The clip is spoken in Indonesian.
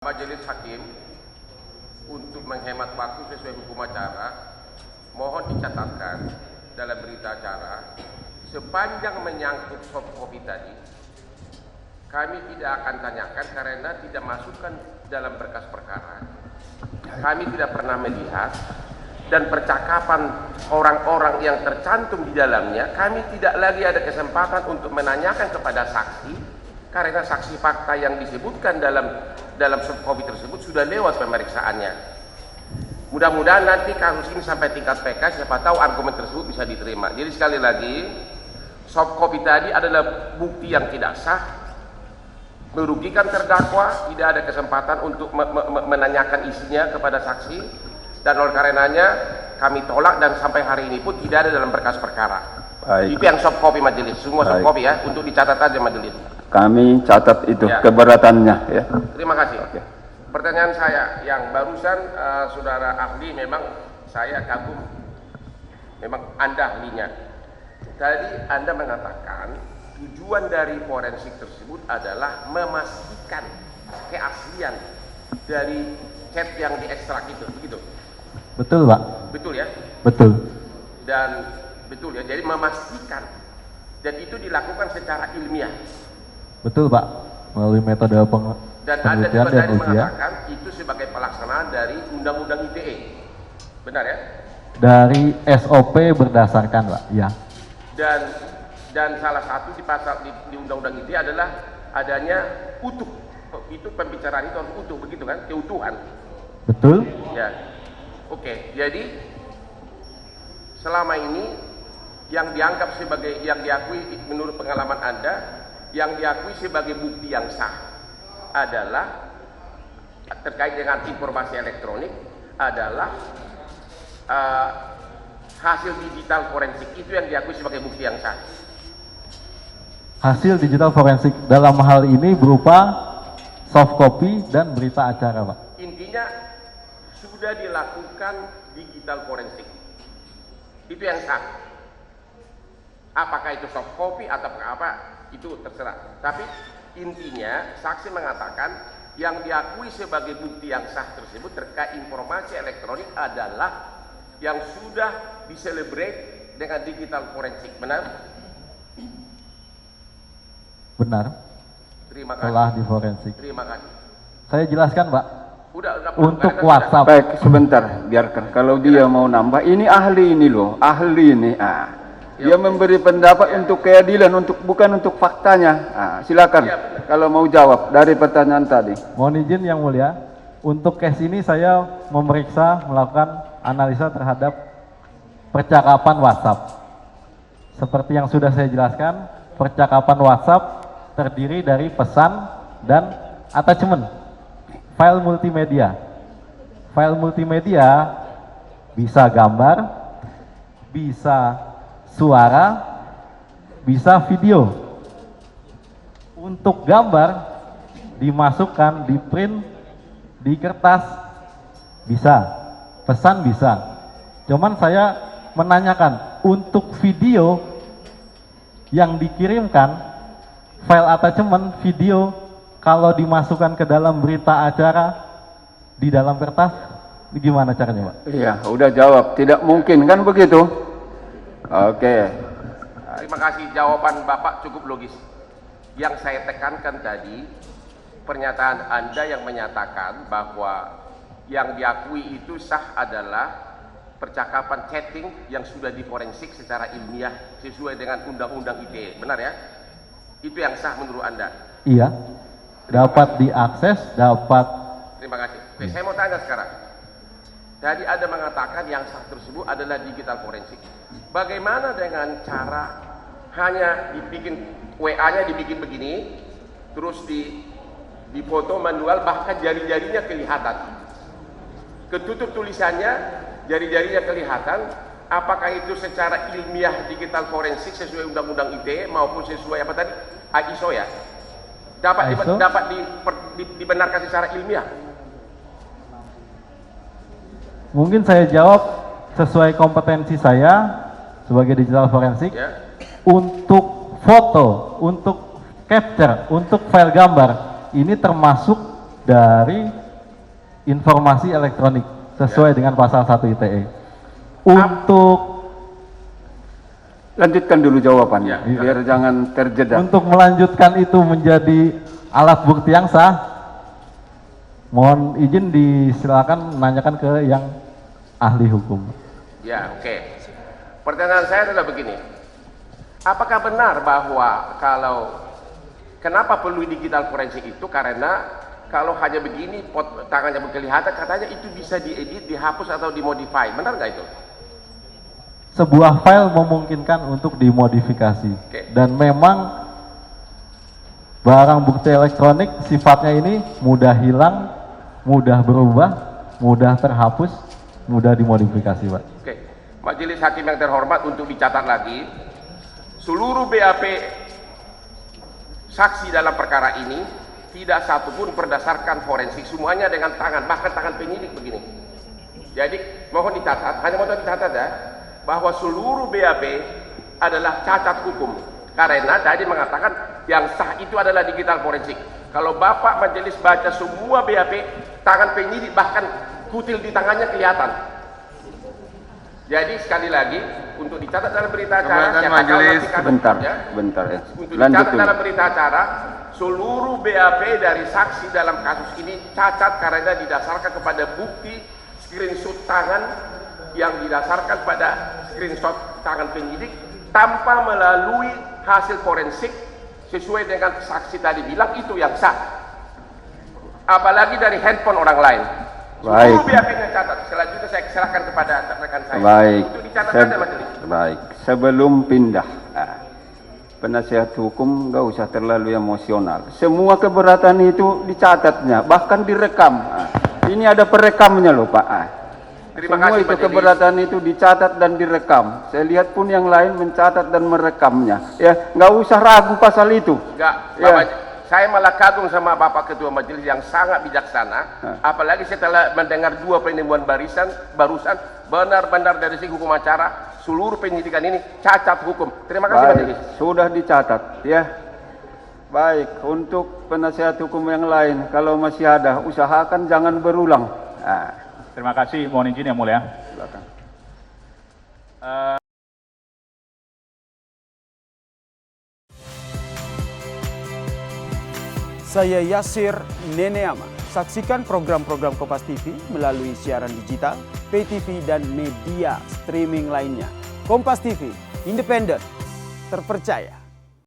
Majelis Hakim untuk menghemat waktu sesuai hukum acara, mohon dicatatkan dalam berita acara sepanjang menyangkut soft copy tadi, kami tidak akan tanyakan karena tidak masukkan dalam berkas perkara. Kami tidak pernah melihat dan percakapan orang-orang yang tercantum di dalamnya, kami tidak lagi ada kesempatan untuk menanyakan kepada saksi karena saksi fakta yang disebutkan dalam soft copy tersebut sudah lewat pemeriksaannya. Mudah-mudahan nanti kasus ini sampai tingkat PK, siapa tahu argumen tersebut bisa diterima. Jadi sekali lagi, soft copy tadi adalah bukti yang tidak sah, merugikan terdakwa, tidak ada kesempatan untuk menanyakan isinya kepada saksi, dan oleh karenanya kami tolak dan sampai hari ini pun tidak ada dalam berkas perkara. Baik. Itu yang soft copy majelis, semua soft copy ya, untuk dicatat aja majelis. Kami catat itu Ya. keberatannya ya. Terima kasih. Oke. Pertanyaan saya yang barusan saudara ahli, memang saya kagum, memang Anda ahlinya. Tadi Anda mengatakan tujuan dari forensik tersebut adalah memastikan keaslian dari chat yang diekstrak itu, begitu? Betul, Pak. Betul ya? Betul. Dan betul ya, jadi memastikan, dan itu dilakukan secara ilmiah. Betul, Pak. Melalui metode Dan Anda penelitian juga dan tadi ujian. mengatakan itu sebagai pelaksanaan dari Undang-Undang ITE. Benar ya? Dari SOP berdasarkan, Pak. Ya. Dan salah satu di pasal di Undang-Undang ITE adalah adanya utuh. Itu pembicaraan itu harus utuh, begitu kan? Keutuhan. Betul? Ya. Oke, jadi selama ini yang dianggap sebagai, yang diakui menurut pengalaman Anda, yang diakui sebagai bukti yang sah adalah terkait dengan informasi elektronik adalah hasil digital forensik, itu yang diakui sebagai bukti yang sah. Hasil digital forensik dalam hal ini berupa soft copy dan berita acara, Pak. Intinya sudah dilakukan digital forensik, itu yang sah. Apakah itu soft copy atau apa, itu terserah. Tapi intinya saksi mengatakan yang diakui sebagai bukti yang sah tersebut terkait informasi elektronik adalah yang sudah diselebrate dengan digital forensik. Benar? Benar. Terima kasih. Telah diforensik. Terima kasih. Saya jelaskan, Pak. Udah Untuk karena WhatsApp. Baik, sebentar, biarkan. Kalau dia mau nambah, ini ahli ini loh, ahli ini. Dia memberi pendapat untuk keadilan, bukan untuk faktanya. Silakan. Ya, kalau mau jawab dari pertanyaan tadi. Mohon izin yang mulia, untuk case ini saya melakukan analisa terhadap percakapan WhatsApp. Seperti yang sudah saya jelaskan, percakapan WhatsApp terdiri dari pesan dan attachment, file multimedia. File multimedia bisa gambar, bisa suara, bisa video. Untuk gambar dimasukkan di print di kertas bisa, pesan bisa. Cuman saya menanyakan untuk video yang dikirimkan, file attachment video kalau dimasukkan ke dalam berita acara di dalam kertas, gimana caranya, Pak? Iya, udah jawab. Tidak mungkin kan begitu? Oke. Terima kasih, jawaban Bapak cukup logis. Yang saya tekankan tadi, pernyataan Anda yang menyatakan bahwa yang diakui itu sah adalah percakapan chatting yang sudah diforensik secara ilmiah sesuai dengan Undang-Undang ITE. Benar ya? Itu yang sah menurut Anda? Iya. Dapat diakses, dapat. Terima kasih. Oke, saya mau tanya sekarang. Tadi Anda mengatakan yang sah tersebut adalah digital forensik. Bagaimana dengan cara hanya dibikin WA-nya dibikin begini, terus difoto manual, bahkan jari-jarinya kelihatan, ketutup tulisannya, jari-jarinya kelihatan. Apakah itu secara ilmiah digital forensik sesuai Undang-Undang ITE maupun sesuai apa tadi, ISO ya? Dapat dibenarkan secara ilmiah? Mungkin saya jawab sesuai kompetensi saya sebagai digital forensik. Ya. Untuk foto, untuk capture, untuk file gambar, ini termasuk dari informasi elektronik sesuai dengan pasal 1 ITE. Untuk Lanjutkan dulu jawabannya, biar jangan terjeda. untuk melanjutkan itu menjadi alat bukti yang sah, mohon izin disilakan menanyakan ke yang ahli hukum. Ya, oke. Pertanyaan saya adalah begini. Apakah benar bahwa kenapa perlu digital forensik itu? Karena kalau hanya begini, tangannya kelihatan, katanya itu bisa diedit, dihapus atau dimodify. Benar nggak itu? Sebuah file memungkinkan untuk dimodifikasi. Dan memang barang bukti elektronik sifatnya ini mudah hilang, mudah berubah, mudah terhapus, mudah dimodifikasi, Pak. Oke. Majelis Hakim yang terhormat, untuk dicatat lagi, seluruh BAP saksi dalam perkara ini tidak satu pun berdasarkan forensik, semuanya dengan tangan, bahkan tangan penyidik begini. Jadi mohon dicatat, hanya mau dicatat ya, bahwa seluruh BAP adalah cacat hukum. Karena tadi mengatakan yang sah itu adalah digital forensik. Kalau Bapak majelis baca semua BAP, tangan penyidik bahkan kutil di tangannya kelihatan. Jadi sekali lagi, untuk dicatat dalam berita acara, majelis, bentar ya. Untuk dicatat dalam berita acara, seluruh BAP dari saksi dalam kasus ini cacat karena didasarkan kepada bukti screenshot tangan yang didasarkan pada screenshot tangan penyidik tanpa melalui hasil forensik sesuai dengan saksi tadi bilang itu yang sah. Apalagi dari handphone orang lain. Baik. Seluruh BAP-nya catat. Selanjutnya saya serahkan kepada rekan saya. Baik. Untuk dicatat saja majelis. Baik. Sebelum pindah, penasihat hukum nggak usah terlalu emosional. Semua keberatan itu dicatatnya, bahkan direkam. Ini ada perekamnya loh, Pak. Terima Semua kasih, itu majelis. keberatan itu dicatat dan direkam. Saya lihat pun yang lain mencatat dan merekamnya. Ya, nggak usah ragu pasal itu. Enggak, Ya. saya malah kagum sama Bapak Ketua Majelis yang sangat bijaksana. Apalagi setelah mendengar dua penemuan barusan, benar-benar dari segi hukum acara, seluruh penyidikan ini cacat hukum. Terima kasih, Baik, Majelis. sudah dicatat ya. Baik, untuk penasihat hukum yang lain, kalau masih ada, usahakan jangan berulang. Terima kasih, mohon izin yang mulia. Silakan. Saya Yasir Neneama. Saksikan program-program Kompas TV melalui siaran digital, pay TV, dan media streaming lainnya. Kompas TV, independen, terpercaya.